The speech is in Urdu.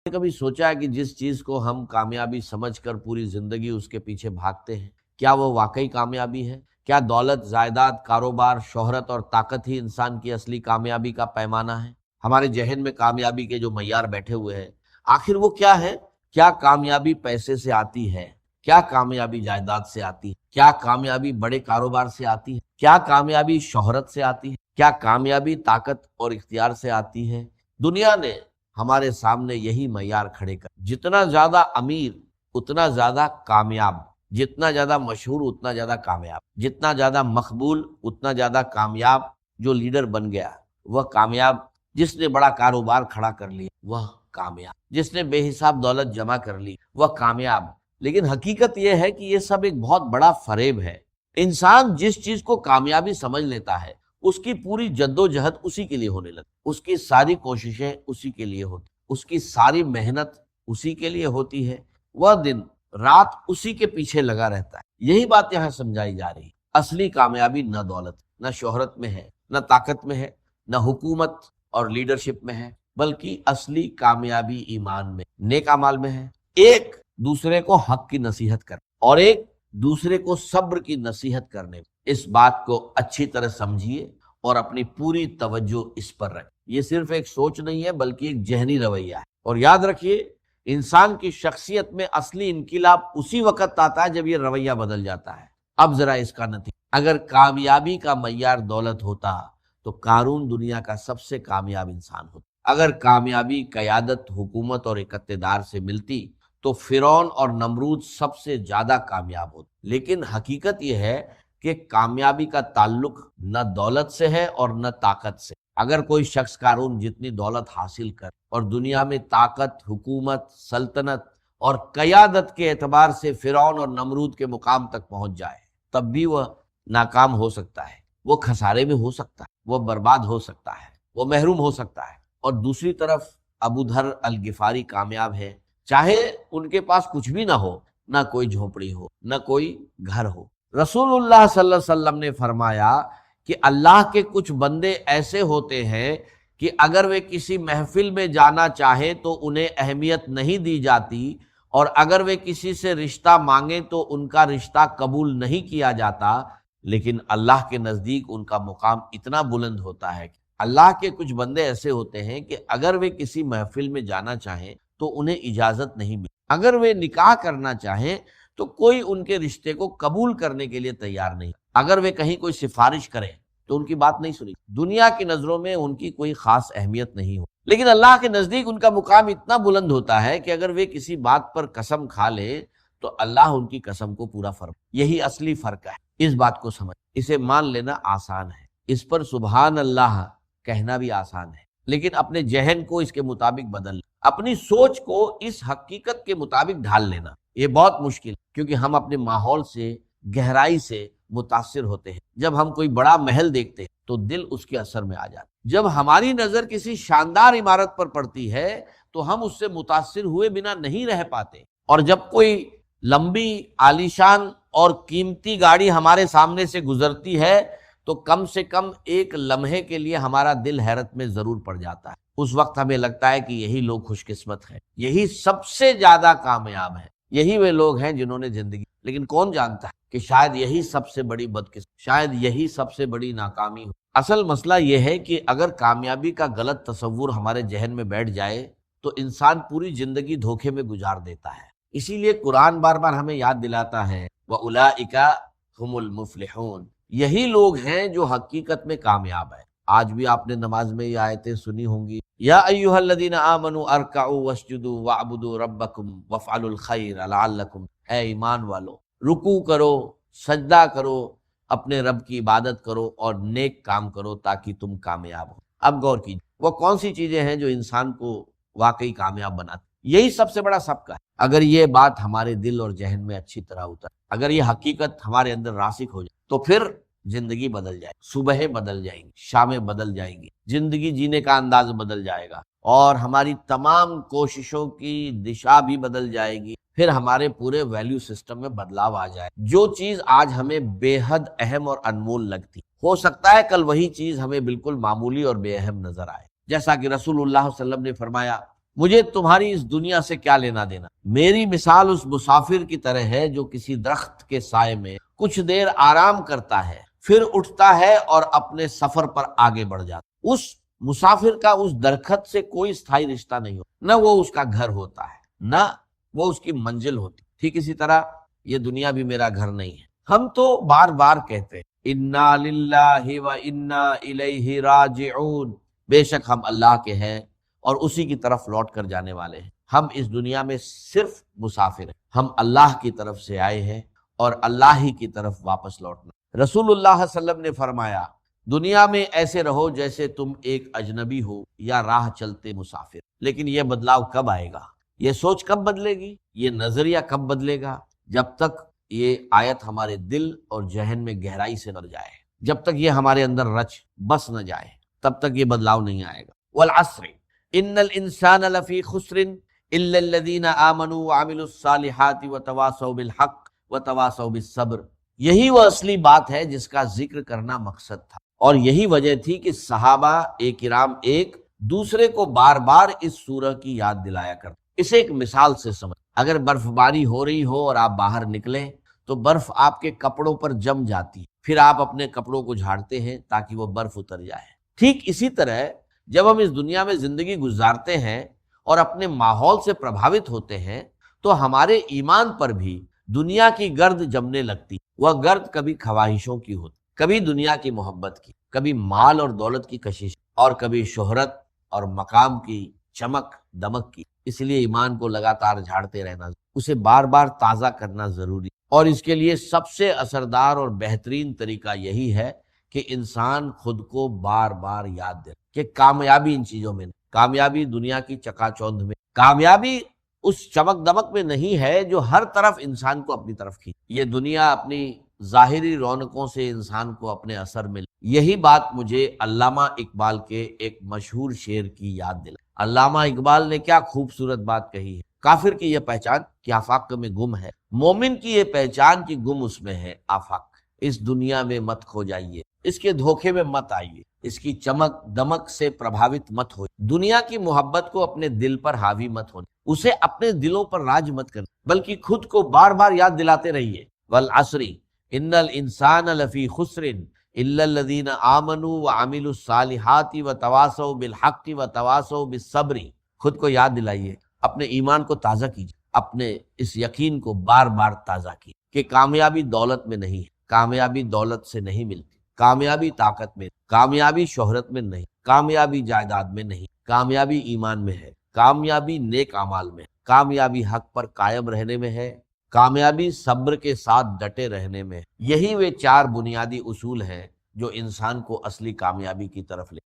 کبھی سوچا ہے کہ جس چیز کو ہم کامیابی سمجھ کر پوری زندگی اس کے پیچھے بھاگتے ہیں، کیا وہ واقعی کامیابی ہے؟ کیا دولت، جائیداد، کاروبار، شہرت اور طاقت ہی انسان کی اصلی کامیابی کا پیمانہ ہے؟ ہمارے ذہن میں کامیابی کے جو معیار بیٹھے ہوئے ہیں، آخر وہ کیا ہے؟ کیا کامیابی پیسے سے آتی ہے؟ کیا کامیابی جائیداد سے آتی ہے؟ کیا کامیابی بڑے کاروبار سے آتی ہے؟ کیا کامیابی شہرت سے آتی ہے؟ کیا کامیابی طاقت اور اختیار سے آتی ہے؟ دنیا نے ہمارے سامنے یہی معیار کھڑے کر، جتنا زیادہ امیر اتنا زیادہ کامیاب، جتنا زیادہ مشہور اتنا زیادہ کامیاب، جتنا زیادہ مقبول اتنا زیادہ کامیاب۔ جو لیڈر بن گیا وہ کامیاب، جس نے بڑا کاروبار کھڑا کر لیا وہ کامیاب، جس نے بے حساب دولت جمع کر لی وہ کامیاب۔ لیکن حقیقت یہ ہے کہ یہ سب ایک بہت بڑا فریب ہے۔ انسان جس چیز کو کامیابی سمجھ لیتا ہے اس کی پوری جد و جہد اسی کے لیے ہونے لگتی، اس کی ساری کوششیں اسی کے لیے ہوتی، اس کی ساری محنت اسی کے لیے ہوتی ہے، وہ دن رات اسی کے پیچھے لگا رہتا ہے۔ یہی بات یہاں سمجھائی جا رہی ہے۔ اصلی کامیابی نہ دولت، نہ شہرت میں ہے، نہ طاقت میں ہے، نہ حکومت اور لیڈرشپ میں ہے، بلکہ اصلی کامیابی ایمان میں، نیک اعمال میں ہے۔ ایک دوسرے کو حق کی نصیحت کر اور ایک دوسرے کو صبر کی نصیحت کرنے میں۔ اس بات کو اچھی طرح سمجھیے اور اپنی پوری توجہ اس پر رکھیں۔ یہ صرف ایک سوچ نہیں ہے بلکہ ایک ذہنی رویہ ہے۔ اور یاد رکھیے، انسان کی شخصیت میں اصلی انقلاب اسی وقت آتا ہے جب یہ رویہ بدل جاتا ہے۔ اب ذرا اس کا نتیجہ، اگر کامیابی کا معیار دولت ہوتا تو قارون دنیا کا سب سے کامیاب انسان ہوتا۔ اگر کامیابی قیادت، حکومت اور اقتدار سے ملتی تو فرعون اور نمرود سب سے زیادہ کامیاب ہوتے۔ لیکن حقیقت یہ ہے کہ کامیابی کا تعلق نہ دولت سے ہے اور نہ طاقت سے۔ اگر کوئی شخص قارون جتنی دولت حاصل کر اور دنیا میں طاقت، حکومت، سلطنت اور قیادت کے اعتبار سے فرعون اور نمرود کے مقام تک پہنچ جائے، تب بھی وہ ناکام ہو سکتا ہے، وہ خسارے میں ہو سکتا ہے، وہ برباد ہو سکتا ہے، وہ محروم ہو سکتا ہے۔ اور دوسری طرف ابو ذر الغفاری کامیاب ہے، چاہے ان کے پاس کچھ بھی نہ ہو، نہ کوئی جھونپڑی ہو، نہ کوئی گھر ہو۔ رسول اللہ صلی اللہ علیہ وسلم نے فرمایا کہ اللہ کے کچھ بندے ایسے ہوتے ہیں کہ اگر وہ کسی محفل میں جانا چاہے تو انہیں اہمیت نہیں دی جاتی، اور اگر وہ کسی سے رشتہ مانگے تو ان کا رشتہ قبول نہیں کیا جاتا، لیکن اللہ کے نزدیک ان کا مقام اتنا بلند ہوتا ہے کہ اللہ کے کچھ بندے ایسے ہوتے ہیں کہ اگر وہ کسی محفل میں جانا چاہیں تو انہیں اجازت نہیں ملتی، اگر وہ نکاح کرنا چاہیں تو کوئی ان کے رشتے کو قبول کرنے کے لیے تیار نہیں، اگر وہ کہیں کوئی سفارش کریں تو ان کی بات نہیں سنی۔ دنیا کی نظروں میں ان کی کوئی خاص اہمیت نہیں ہو، لیکن اللہ کے نزدیک ان کا مقام اتنا بلند ہوتا ہے کہ اگر وہ کسی بات پر قسم کھا لے تو اللہ ان کی قسم کو پورا فرما۔ یہی اصلی فرق ہے۔ اس بات کو سمجھ، اسے مان لینا آسان ہے، اس پر سبحان اللہ کہنا بھی آسان ہے، لیکن اپنے ذہن کو اس کے مطابق بدل، اپنی سوچ کو اس حقیقت کے مطابق ڈھال لینا، یہ بہت مشکل ہے، کیونکہ ہم اپنے ماحول سے گہرائی سے متاثر ہوتے ہیں۔ جب ہم کوئی بڑا محل دیکھتے ہیں تو دل اس کے اثر میں آ جاتا ہے۔ جب ہماری نظر کسی شاندار عمارت پر پڑتی ہے تو ہم اس سے متاثر ہوئے بنا نہیں رہ پاتے، اور جب کوئی لمبی، عالیشان اور قیمتی گاڑی ہمارے سامنے سے گزرتی ہے تو کم سے کم ایک لمحے کے لیے ہمارا دل حیرت میں ضرور پڑ جاتا ہے۔ اس وقت ہمیں لگتا ہے کہ یہی لوگ خوش قسمت ہیں، یہی سب سے زیادہ کامیاب ہیں، یہی وہ لوگ ہیں جنہوں نے زندگی، لیکن کون جانتا ہے کہ شاید یہی سب سے بڑی بدقسمتی، شاید یہی سب سے بڑی ناکامی ہو۔ اصل مسئلہ یہ ہے کہ اگر کامیابی کا غلط تصور ہمارے ذہن میں بیٹھ جائے تو انسان پوری زندگی دھوکے میں گزار دیتا ہے۔ اسی لیے قرآن بار بار ہمیں یاد دلاتا ہے وَأُولَئِكَ هُمُ الْمُفْلِحُونَ، یہی لوگ ہیں جو حقیقت میں کامیاب ہیں۔ آج بھی آپ نے نماز میں یہ آیتیں سنی ہوں گی، یا ایھا الذین آمنوا ارکعوا واسجدوا واعبدوا ربکم وافعلوا الخیر لعلکم، اے ایمان والو، رکوع کرو، سجدہ کرو، اپنے رب کی عبادت کرو اور نیک کام کرو تاکہ تم کامیاب ہو۔ اب غور کیجیے، وہ کون سی چیزیں ہیں جو انسان کو واقعی کامیاب بناتی؟ یہی سب سے بڑا سبقہ ہے۔ اگر یہ بات ہمارے دل اور ذہن میں اچھی طرح اتر، اگر یہ حقیقت ہمارے اندر راسخ ہو جائے تو پھر زندگی بدل جائے، صبحیں بدل جائیں گی، شامیں بدل جائیں گی، زندگی جینے کا انداز بدل جائے گا، اور ہماری تمام کوششوں کی دشا بھی بدل جائے گی۔ پھر ہمارے پورے ویلیو سسٹم میں بدلاؤ آ جائے۔ جو چیز آج ہمیں بے حد اہم اور انمول لگتی، ہو سکتا ہے کل وہی چیز ہمیں بالکل معمولی اور بے اہم نظر آئے۔ جیسا کہ رسول اللہ صلی اللہ علیہ وسلم نے فرمایا مجھے تمہاری اس دنیا سے کیا لینا دینا؟ میری مثال اس مسافر کی طرح ہے جو کسی درخت کے سائے میں کچھ دیر آرام کرتا ہے، پھر اٹھتا ہے اور اپنے سفر پر آگے بڑھ جاتا ہے۔ اس مسافر کا اس درخت سے کوئی استھائی رشتہ نہیں ہوتا، نہ وہ اس کا گھر ہوتا ہے، نہ وہ اس کی منزل ہوتی۔ ٹھیک اسی طرح یہ دنیا بھی میرا گھر نہیں ہے۔ ہم تو بار بار کہتے ہیں انا للہ و انا الیہ راجعون، بے شک ہم اللہ کے ہیں اور اسی کی طرف لوٹ کر جانے والے ہیں۔ ہم اس دنیا میں صرف مسافر ہیں، ہم اللہ کی طرف سے آئے ہیں اور اللہ ہی کی طرف واپس لوٹنا۔ رسول اللہ صلی اللہ علیہ وسلم نے فرمایا دنیا میں ایسے رہو جیسے تم ایک اجنبی ہو یا راہ چلتے مسافر، لیکن یہ بدلاؤ کب آئے گا؟ یہ سوچ کب بدلے گی؟ یہ نظریہ کب بدلے گا؟ جب تک یہ آیت ہمارے دل اور ذہن میں گہرائی سے نہ جائے، جب تک یہ ہمارے اندر رچ بس نہ جائے، تب تک یہ بدلاؤ نہیں آئے گا۔ والعصر ان الانسان لفی خسر الا الذین آمنوا وعملوا الصالحات وتواصوا بالحق وتواصوا بالصبر۔ یہی وہ اصلی بات ہے جس کا ذکر کرنا مقصد تھا، اور یہی وجہ تھی کہ صحابہ کرام ایک دوسرے کو بار بار اس سورہ کی یاد دلایا کرتے۔ اسے ایک مثال سے سمجھ، اگر برف باری ہو رہی ہو اور آپ باہر نکلیں تو برف آپ کے کپڑوں پر جم جاتی، پھر آپ اپنے کپڑوں کو جھاڑتے ہیں تاکہ وہ برف اتر جائے۔ ٹھیک اسی طرح جب ہم اس دنیا میں زندگی گزارتے ہیں اور اپنے ماحول سے پربھاوت ہوتے ہیں تو ہمارے ایمان پر بھی دنیا کی گرد جمنے لگتی۔ وہ گرد کبھی خواہشوں کی ہوتی، کبھی دنیا کی محبت کی، کبھی مال اور دولت کی کشش، اور کبھی شہرت اور مقام کی چمک دمک کی۔ اس لیے ایمان کو لگاتار جھاڑتے رہنا، اسے بار بار تازہ کرنا ضروری، اور اس کے لیے سب سے اثردار اور بہترین طریقہ یہی ہے کہ انسان خود کو بار بار یاد دے کہ کامیابی ان چیزوں میں نہیں، کامیابی دنیا کی چکا چوندھ میں، کامیابی اس چمک دمک میں نہیں ہے جو ہر طرف انسان کو اپنی طرف کھینچ۔ یہ دنیا اپنی ظاہری رونقوں سے انسان کو اپنے اثر میں، یہی بات مجھے علامہ اقبال کے ایک مشہور شعر کی یاد دلا۔ علامہ اقبال نے کیا خوبصورت بات کہی ہے، کافر کی یہ پہچان کہ آفاق میں گم ہے، مومن کی یہ پہچان کہ گم اس میں ہے آفاق۔ اس دنیا میں مت کھو جائیے، اس کے دھوکے میں مت آئیے، اس کی چمک دمک سے پربھاوت مت ہوئے، دنیا کی محبت کو اپنے دل پر حاوی مت ہونے، اسے اپنے دلوں پر راج مت کریں، بلکہ خود کو بار بار یاد دلاتے رہیے والعصر ان الانسان لفی خسر الا الذین آمنوا وعملوا الصالحات وتواصوا بالحق وتواصوا بالصبر۔ خود کو یاد دلائیے، اپنے ایمان کو تازہ کیجیے، اپنے اس یقین کو بار بار تازہ کیجیے کہ کامیابی دولت میں نہیں ہے، کامیابی دولت سے نہیں ملتی، کامیابی طاقت میں، کامیابی شہرت میں نہیں، کامیابی جائیداد میں نہیں، کامیابی ایمان میں ہے، کامیابی نیک اعمال میں، کامیابی حق پر قائم رہنے میں ہے، کامیابی صبر کے ساتھ ڈٹے رہنے میں۔ یہی وہ چار بنیادی اصول ہیں جو انسان کو اصلی کامیابی کی طرف لے